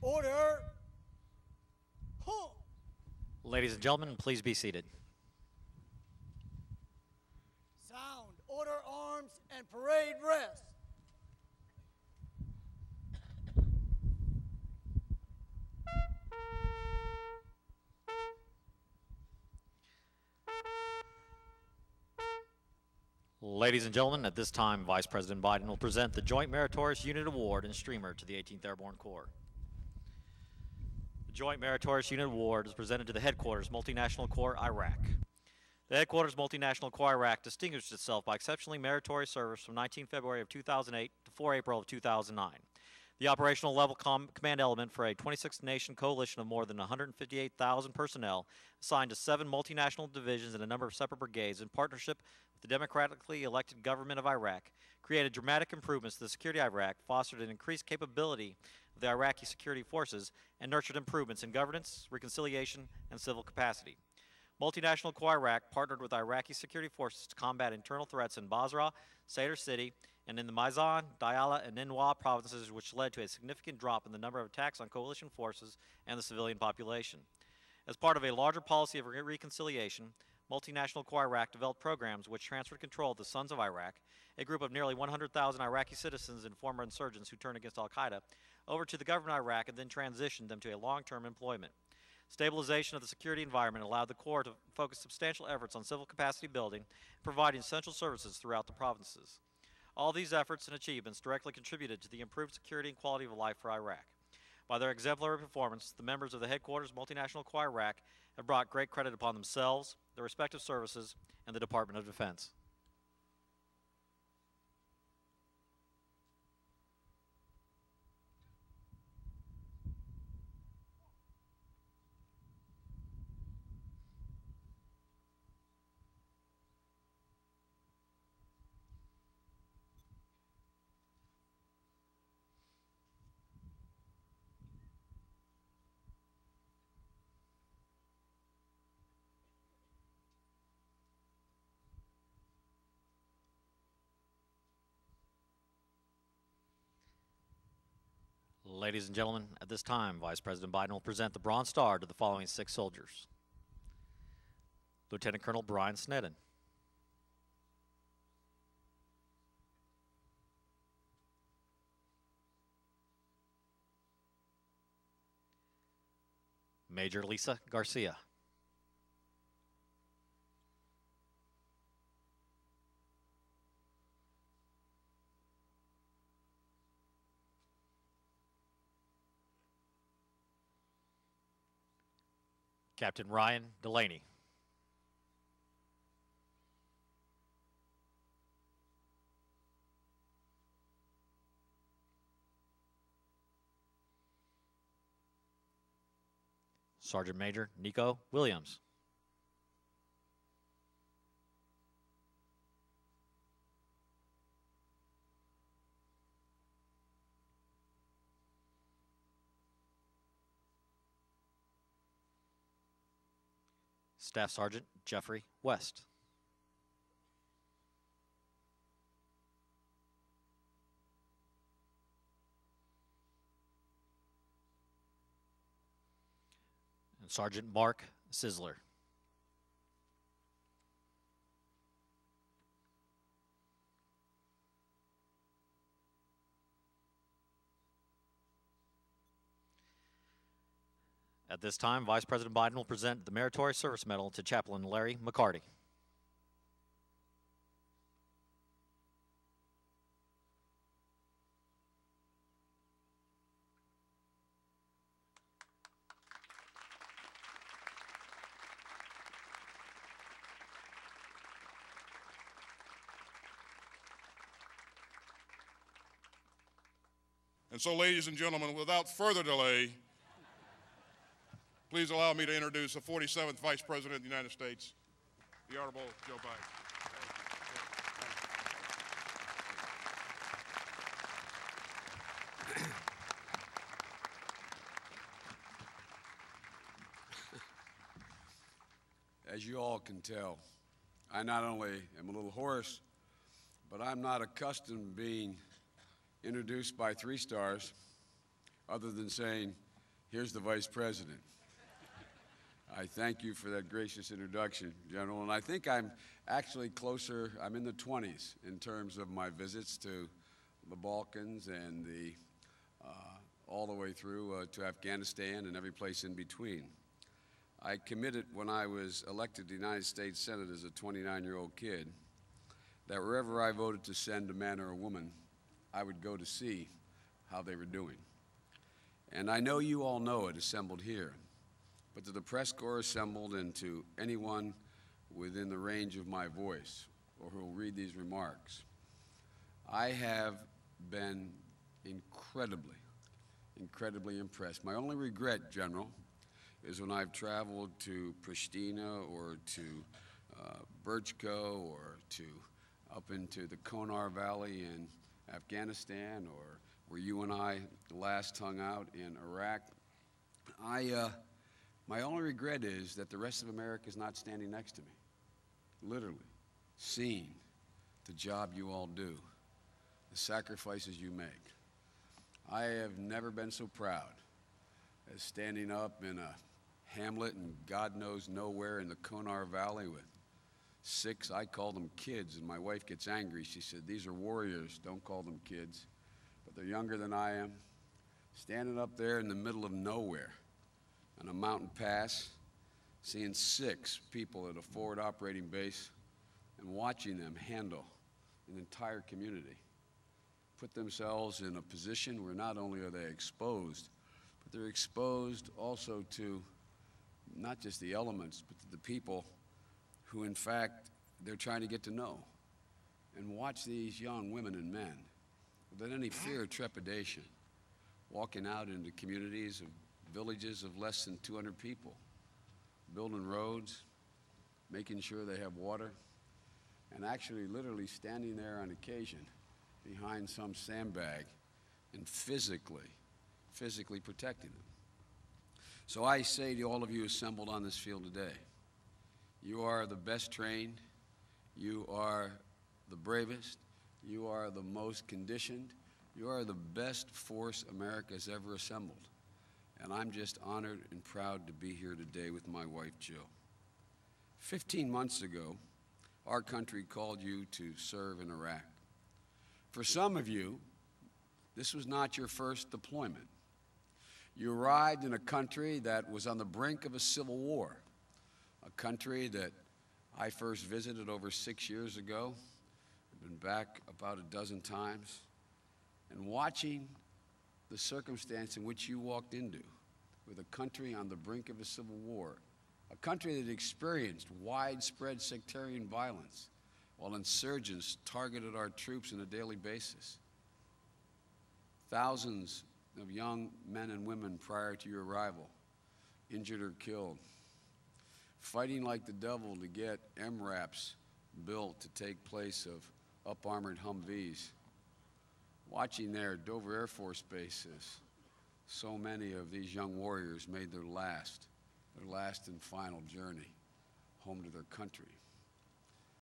Order. Huh. Ladies and gentlemen, please be seated. Sound. Order arms and parade rest. Ladies and gentlemen, at this time, Vice President Biden will present the Joint Meritorious Unit Award and Streamer to the 18th Airborne Corps. The Joint Meritorious Unit Award is presented to the Headquarters Multinational Corps, Iraq. The Headquarters Multinational Corps, Iraq distinguished itself by exceptionally meritorious service from 19 February of 2008 to 4 April of 2009. The operational level command element for a 26-nation coalition of more than 158,000 personnel assigned to 7 multinational divisions and a number of separate brigades in partnership with the democratically elected government of Iraq created dramatic improvements to the security of Iraq, fostered an increased capability of the Iraqi security forces, and nurtured improvements in governance, reconciliation, and civil capacity. Multinational Corps Iraq partnered with Iraqi security forces to combat internal threats in Basra, Sadr City, and in the Maizan, Diyala, and Ninwa provinces, which led to a significant drop in the number of attacks on coalition forces and the civilian population. As part of a larger policy of reconciliation, Multinational Corps Iraq developed programs which transferred control of the Sons of Iraq, a group of nearly 100,000 Iraqi citizens and former insurgents who turned against al-Qaeda, over to the government of Iraq and then transitioned them to a long-term employment. Stabilization of the security environment allowed the Corps to focus substantial efforts on civil capacity building and providing essential services throughout the provinces. All these efforts and achievements directly contributed to the improved security and quality of life for Iraq. By their exemplary performance, the members of the Headquarters Multinational Corps Iraq have brought great credit upon themselves, their respective services, and the Department of Defense. Ladies and gentlemen, at this time, Vice President Biden will present the Bronze Star to the following 6 soldiers. Lieutenant Colonel Brian Sneddon. Major Lisa Garcia. Captain Ryan Delaney. Sergeant Major Nico Williams. Staff Sergeant Jeffrey West. And Sergeant Mark Sizzler. At this time, Vice President Biden will present the Meritorious Service Medal to Chaplain Larry McCarty. And so, ladies and gentlemen, without further delay, please allow me to introduce the 47th Vice President of the United States, the Honorable Joe Biden. As you all can tell, I not only am a little hoarse, but I'm not accustomed to being introduced by 3 stars, other than saying, Here's the Vice President. I thank you for that gracious introduction, General, and I think I'm actually closer, I'm in the 20s in terms of my visits to the Balkans and all the way through to Afghanistan and every place in between. I committed when I was elected to the United States Senate as a 29-year-old kid that wherever I voted to send a man or a woman, I would go to see how they were doing. And I know you all know it assembled here, but to the press corps assembled and to anyone within the range of my voice or who will read these remarks, I have been incredibly impressed. My only regret, General, is when I've traveled to Pristina or to Birchko or to up into the Konar Valley in Afghanistan or where you and I last hung out in Iraq. My only regret is that the rest of America is not standing next to me, literally, seeing the job you all do, the sacrifices you make. I have never been so proud as standing up in a hamlet and God knows nowhere in the Konar Valley with 6, I call them kids, and my wife gets angry. She said, these are warriors, don't call them kids. But they're younger than I am, standing up there in the middle of nowhere on a mountain pass, seeing 6 people at a forward operating base and watching them handle an entire community, put themselves in a position where not only are they exposed, but they're exposed also to not just the elements, but to the people who, in fact, they're trying to get to know. And watch these young women and men without any fear or trepidation walking out into communities of villages of less than 200 people, building roads, making sure they have water, and actually literally standing there on occasion behind some sandbag and physically protecting them. So I say to all of you assembled on this field today, you are the best trained, you are the bravest, you are the most conditioned, you are the best force America has ever assembled. And I'm just honored and proud to be here today with my wife, Jill. 15 months ago, our country called you to serve in Iraq. For some of you, this was not your first deployment. You arrived in a country that was on the brink of a civil war, a country that I first visited over 6 years ago. I've been back about a dozen times. And watching the circumstance in which you walked into, with a country on the brink of a civil war, a country that experienced widespread sectarian violence while insurgents targeted our troops on a daily basis. Thousands of young men and women prior to your arrival injured or killed, fighting like the devil to get MRAPs built to take place of up-armored Humvees, watching there at Dover Air Force Base as so many of these young warriors made their last and final journey home to their country.